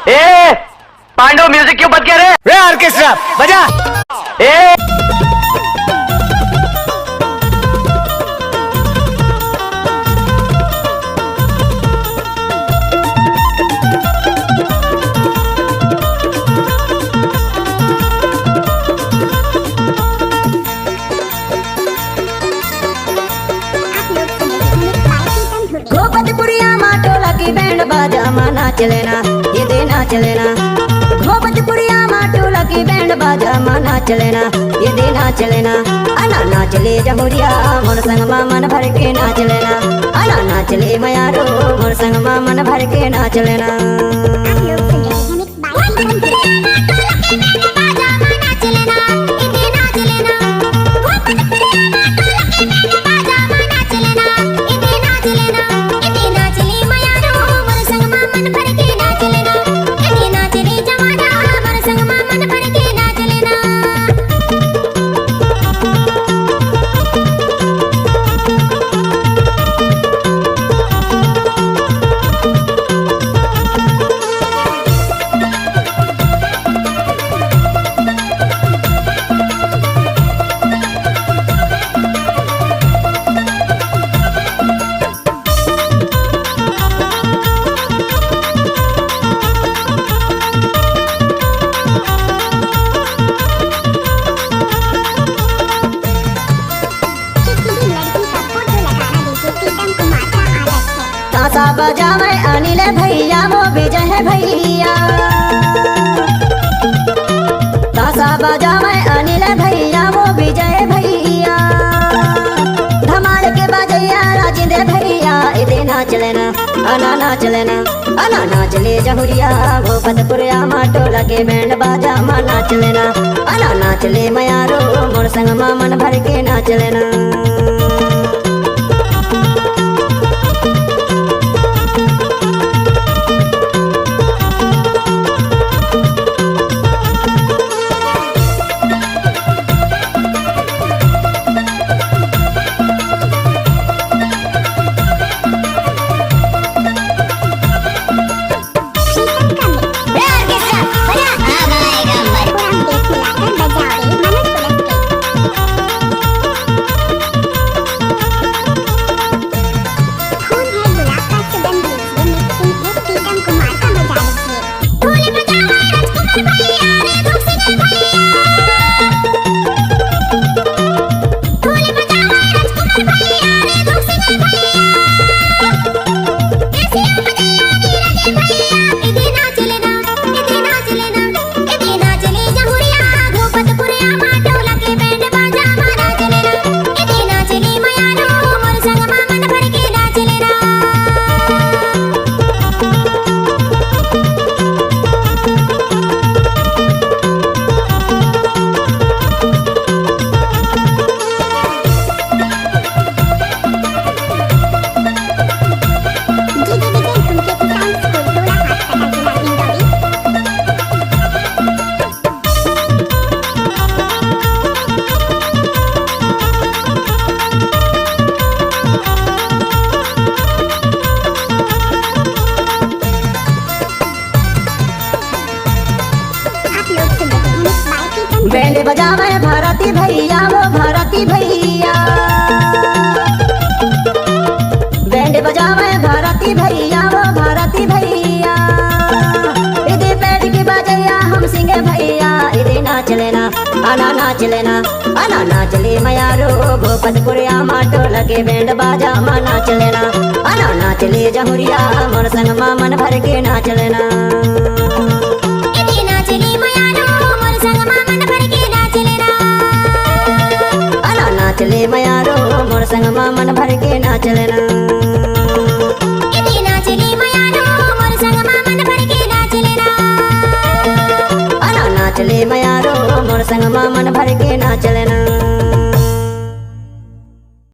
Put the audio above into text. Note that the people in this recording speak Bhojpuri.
ए पांडव म्यूजिक क्यों बंद किया रे ऑर्केस्ट्रा बजा। ए घोपतपुरिया माटोला की बैंड बाजा मां नाच लेना, ये दे नाच लेना। घोपतपुरिया माटोला की बैंड बाजा मां नाच लेना, ये दे नाच लेना। अना नाच ले जमुरिया मोर संग मां मन भर के नाच लेना, अना नाच ले मयारो मोर संग मां मन भर के नाच लेना। तासा बजावे अनिल भैया वो विजय है भैया, तासा बजावे अनिल भैया वो विजय भैया। धमाल के बजैया राजेंद्र भैया, इधे नाच लेना अना नाच लेना। अना नाच ले जहुरिया भोपतपुरिया माटोला के बैंड बाजा मां नाच लेना, अना नाच ले मयारो मोर संग मां मन भर के नाच लेना। बैंड बजावे भारती भैया वो भारती भैया, बैंड बजावे भारती भैया वो भारती भैया। इधे बैठ के बजैया हम सिंह भैया, इधे नाच लेना अना नाच लेना। अना नाच ले मयारो भोपतपुरिया माटोला के बैंड बाजा मां नाच लेना, अना नाच ले जमुरिया मोर संग मां मन भर के नाच लेना। नाच ले मयारो मोर संग मां मन भर के नाच लेना। नाच ले मयारो मोर संग मां मन भर के नाच लेना। अना नाच ले मयारो मोर संग मां मन भर के नाच लेना।